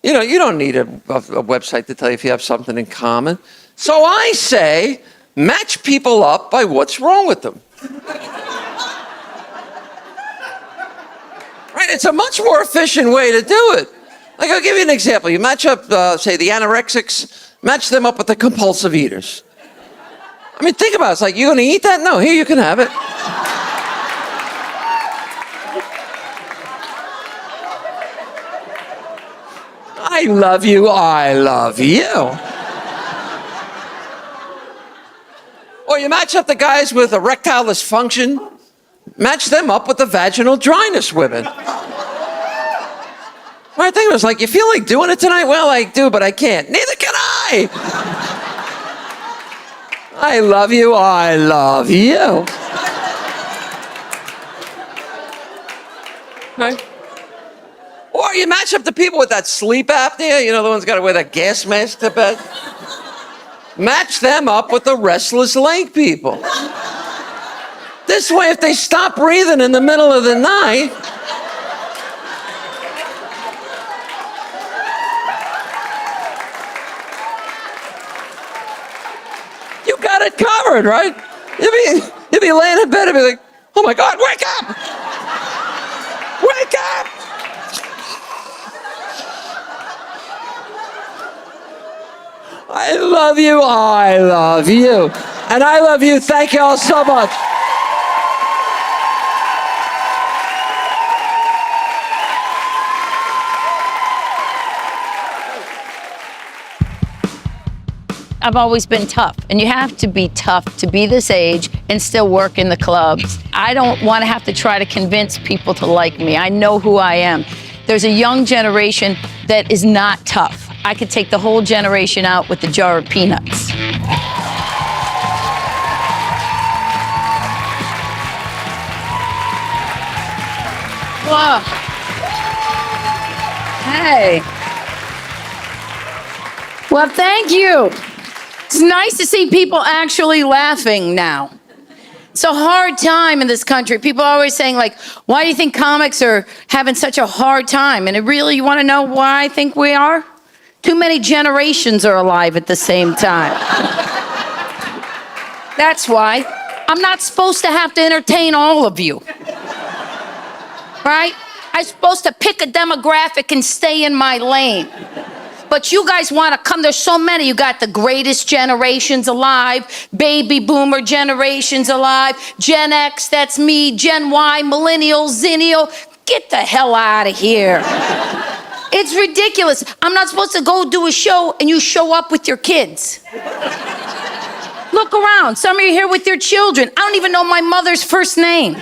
D: You don't need a website to tell you if you have something in common. So I say, match people up by what's wrong with them. Right? It's a much more efficient way to do it. Like, I'll give you an example. You match up, say, the anorexics, match them up with the compulsive eaters. I mean, think about it. It's like, you going to eat that? No, here, you can have it. I love you. I love you. Or you match up the guys with erectile dysfunction, match them up with the vaginal dryness women. My thing was like, you feel like doing it tonight? Well, I do, but I can't. Neither can I. I love you. I love you. Right? Or you match up the people with that sleep apnea, the ones got to wear that gas mask to bed. Match them up with the restless leg people. This way, if they stop breathing in the middle of the night, you got it covered, right? You'll be laying in bed and be like, "Oh my God, wake up! Wake up!" I love you. I love you. And I love you. Thank you all so much.
E: I've always been tough, and you have to be tough to be this age and still work in the clubs. I don't want to have to try to convince people to like me. I know who I am. There's a young generation that is not tough. I could take the whole generation out with a jar of peanuts. Whoa. Hey. Well, thank you. It's nice to see people actually laughing now. It's a hard time in this country. People are always saying, like, why do you think comics are having such a hard time? And you want to know why I think we are? Too many generations are alive at the same time. That's why. I'm not supposed to have to entertain all of you. Right? I'm supposed to pick a demographic and stay in my lane. But you guys want to come. There's so many. You got the greatest generations alive, baby boomer generations alive, Gen X, that's me, Gen Y, millennials, zennial. Get the hell out of here. It's ridiculous. I'm not supposed to go do a show and you show up with your kids. Look around. Some of you are here with your children. I don't even know my mother's first name.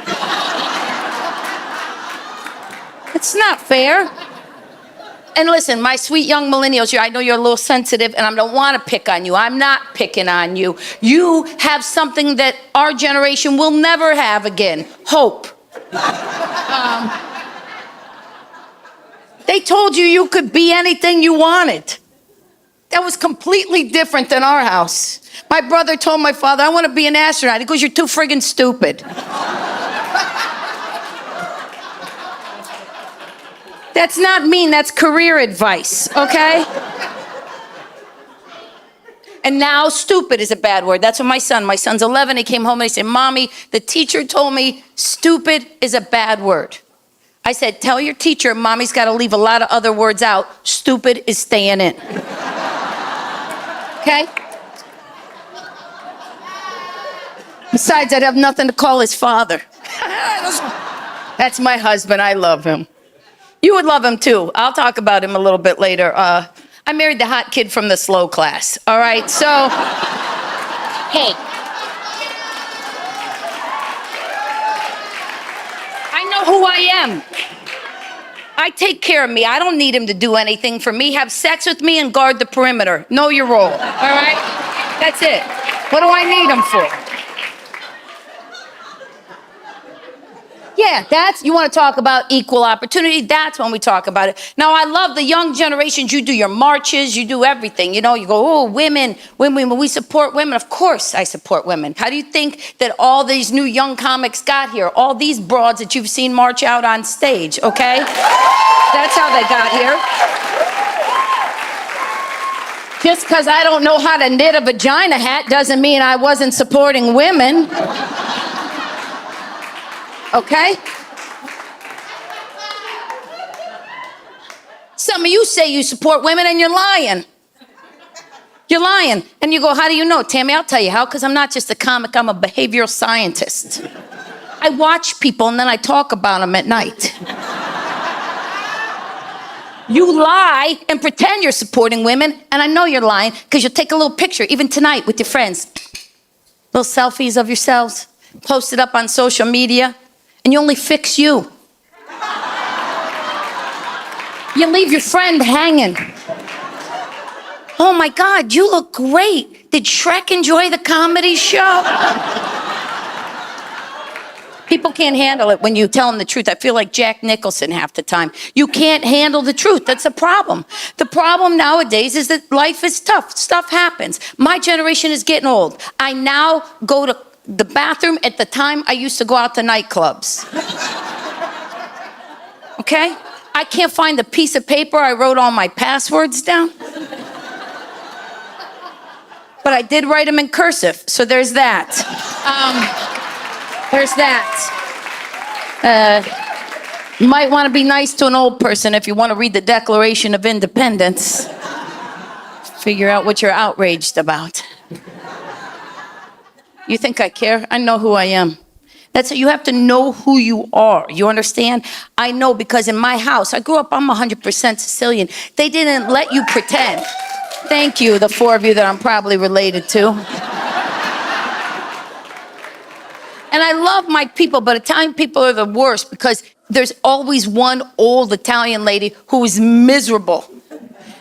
E: It's not fair. And listen, my sweet young millennials, I know you're a little sensitive and I don't want to pick on you. I'm not picking on you. You have something that our generation will never have again, hope. They told you could be anything you wanted. That was completely different than our house. My brother told my father, I want to be an astronaut. He goes, you're too friggin' stupid. That's not mean, that's career advice, okay? And now stupid is a bad word. That's what my son's 11, he came home and he said, Mommy, the teacher told me stupid is a bad word. I said, tell your teacher Mommy's got to leave a lot of other words out. Stupid is staying in. Okay? Besides, I'd have nothing to call his father. That's my husband, I love him. You would love him too. I'll talk about him a little bit later. I married the hot kid from the slow class. All right, so, hey. I know who I am. I take care of me. I don't need him to do anything for me. Have sex with me and guard the perimeter. Know your role, all right? That's it. What do I need him for? Yeah, you want to talk about equal opportunity, that's when we talk about it. Now, I love the young generations. You do your marches, you do everything. You know, you go, oh, women, we support women. Of course I support women. How do you think that all these new young comics got here? All these broads that you've seen march out on stage, okay? That's how they got here. Just because I don't know how to knit a vagina hat doesn't mean I wasn't supporting women. Okay? Some of you say you support women and you're lying. You're lying. And you go, how do you know? Tammy, I'll tell you how, because I'm not just a comic, I'm a behavioral scientist. I watch people and then I talk about them at night. You lie and pretend you're supporting women, and I know you're lying because you'll take a little picture, even tonight with your friends. Little selfies of yourselves, post it up on social media. And you only fix you. You leave your friend hanging. Oh my God, you look great. Did Shrek enjoy the comedy show? People can't handle it when you tell them the truth. I feel like Jack Nicholson half the time. You can't handle the truth. That's a problem. The problem nowadays is that life is tough. Stuff happens. My generation is getting old. I now go to the bathroom at the time I used to go out to nightclubs. Okay? I can't find the piece of paper I wrote all my passwords down. But I did write them in cursive, so there's that. There's that. You might want to be nice to an old person if you want to read the Declaration of Independence. Figure out what you're outraged about. You think I care? I know who I am. You have to know who you are. You understand? I know because in my house, I grew up, I'm 100% Sicilian. They didn't let you pretend. Thank you, the 4 of you that I'm probably related to. And I love my people, but Italian people are the worst because there's always one old Italian lady who is miserable.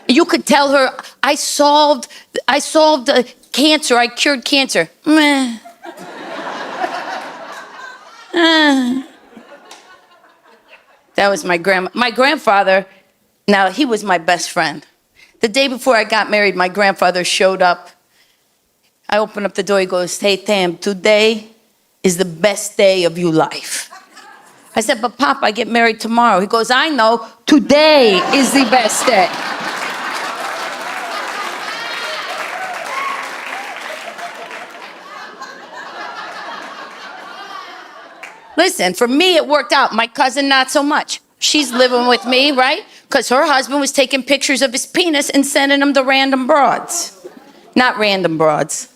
E: You could tell her, I solved cancer, I cured cancer. Meh. That was my grandfather, now he was my best friend. The day before I got married, my grandfather showed up. I opened up the door, he goes, hey, Tam, today is the best day of your life. I said, but Pop, I get married tomorrow. He goes, I know, today is the best day. Listen, for me, it worked out. My cousin, not so much. She's living with me, right? Because her husband was taking pictures of his penis and sending them to random broads. Not random broads.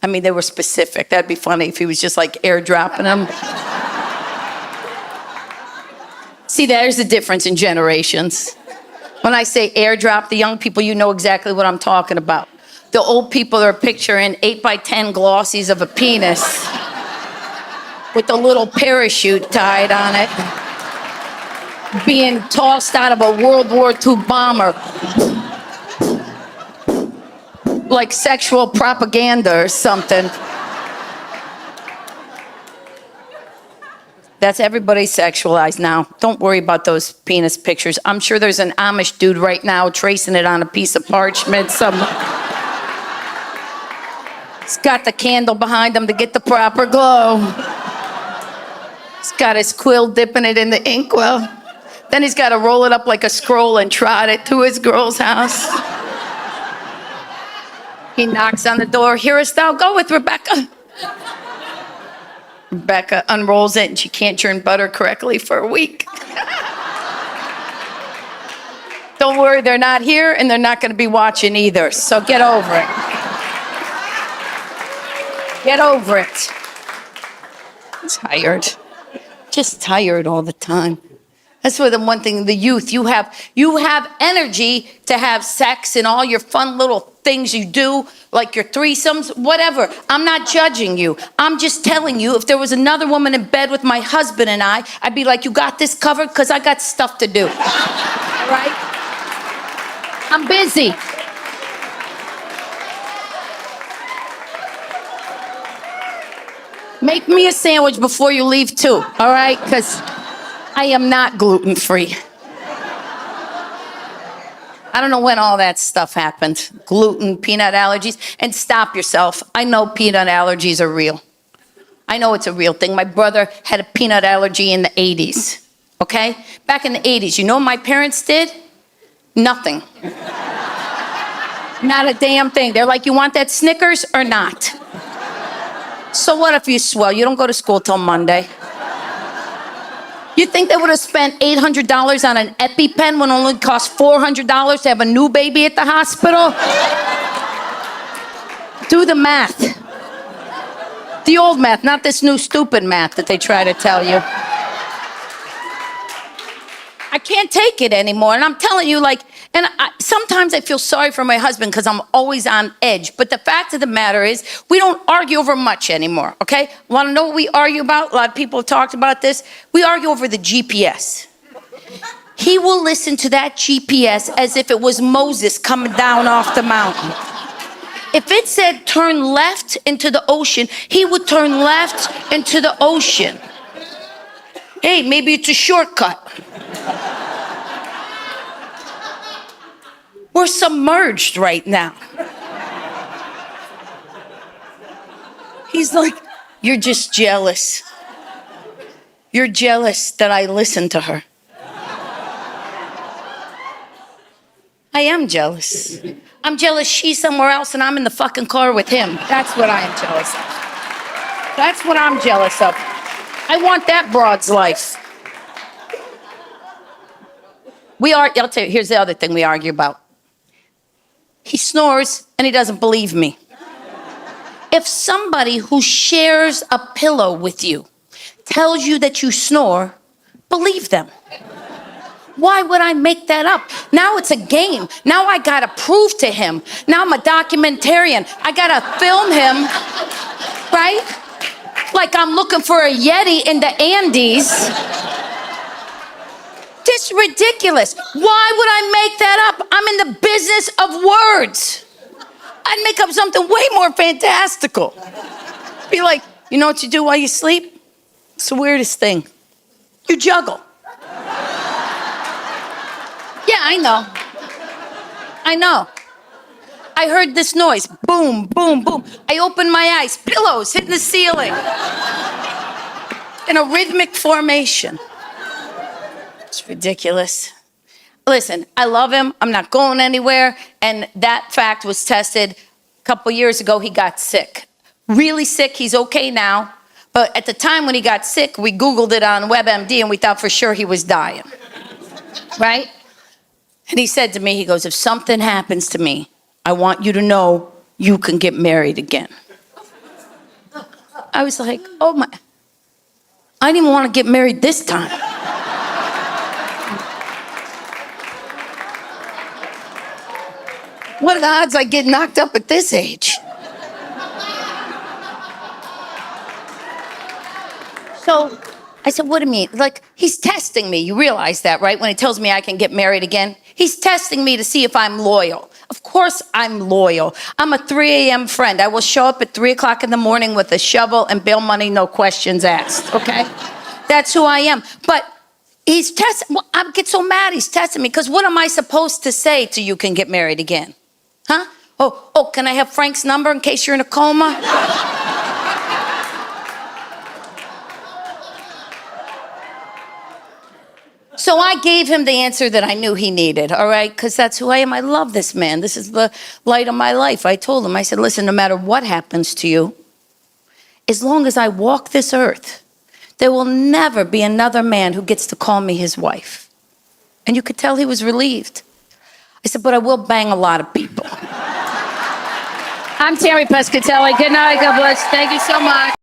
E: I mean, they were specific. That'd be funny if he was just like airdropping them. See, there's the difference in generations. When I say airdrop, the young people, you know exactly what I'm talking about. The old people are picturing 8x10 glossies of a penis with a little parachute tied on it, being tossed out of a World War II bomber. Like sexual propaganda or something. That's everybody sexualized now. Don't worry about those penis pictures. I'm sure there's an Amish dude right now tracing it on a piece of parchment. He's got the candle behind him to get the proper glow. He's got his quill dipping it in the inkwell. Then he's got to roll it up like a scroll and trot it to his girl's house. He knocks on the door. Hearest thou go with Rebecca? Rebecca unrolls it and she can't churn butter correctly for a week. Don't worry, they're not here and they're not going to be watching either. So get over it. Get over it. I'm tired. Just tired all the time. That's where the one thing, the youth, you have energy to have sex and all your fun little things you do, like your threesomes, whatever. I'm not judging you. I'm just telling you, if there was another woman in bed with my husband and I'd be like, you got this covered? Because I got stuff to do. All right? I'm busy. Make me a sandwich before you leave too, all right? Because I am not gluten-free. I don't know when all that stuff happened. Gluten, peanut allergies. And stop yourself. I know peanut allergies are real. I know it's a real thing. My brother had a peanut allergy in the 80s, okay? Back in the 80s, you know what my parents did? Nothing. Not a damn thing. They're like, you want that Snickers or not? So what if you swell? You don't go to school till Monday. You think they would have spent $800 on an EpiPen when it only cost $400 to have a new baby at the hospital? Do the math. The old math, not this new stupid math that they try to tell you. I can't take it anymore. And I'm telling you, sometimes I feel sorry for my husband because I'm always on edge. But the fact of the matter is, we don't argue over much anymore, okay? Want to know what we argue about? A lot of people have talked about this. We argue over the GPS. He will listen to that GPS as if it was Moses coming down off the mountain. If it said turn left into the ocean, he would turn left into the ocean. Hey, maybe it's a shortcut. We're submerged right now. He's like, you're just jealous. You're jealous that I listen to her. I am jealous. I'm jealous she's somewhere else and I'm in the fucking car with him. That's what I am jealous of. That's what I'm jealous of. I want that broad's life. I'll tell you, here's the other thing we argue about. He snores and he doesn't believe me. If somebody who shares a pillow with you tells you that you snore, believe them. Why would I make that up? Now it's a game. Now I gotta prove to him. Now I'm a documentarian. I gotta film him, right? Like I'm looking for a Yeti in the Andes. This is ridiculous. Why would I make that up? I'm in the business of words. I'd make up something way more fantastical. Be like, you know what you do while you sleep? It's the weirdest thing. You juggle. Yeah, I know. I know. I heard this noise. Boom, boom, boom. I opened my eyes. Pillows hitting the ceiling. In a rhythmic formation. It's ridiculous. Listen, I love him. I'm not going anywhere. And that fact was tested a couple years ago. He got sick. Really sick. He's okay now. But at the time when he got sick, we Googled it on WebMD and we thought for sure he was dying. Right? And he said to me, he goes, if something happens to me, I want you to know you can get married again. I was like, oh my, I didn't even want to get married this time. What are the odds I get knocked up at this age? So I said, what do you mean? Like, he's testing me. You realize that, right? When he tells me I can get married again, he's testing me to see if I'm loyal. Of course I'm loyal. I'm a 3 a.m. friend. I will show up at 3 o'clock in the morning with a shovel and bail money, no questions asked, okay? That's who I am. But he's testing, well, I get so mad he's testing me because what am I supposed to say to you can get married again? Huh? Oh, can I have Frank's number in case you're in a coma? So I gave him the answer that I knew he needed, all right? Because that's who I am. I love this man. This is the light of my life. I told him, I said, listen, no matter what happens to you, as long as I walk this earth, there will never be another man who gets to call me his wife. And you could tell he was relieved. I said, but I will bang a lot of people. I'm Terry Pescatelli. Good night. God bless. Thank you so much.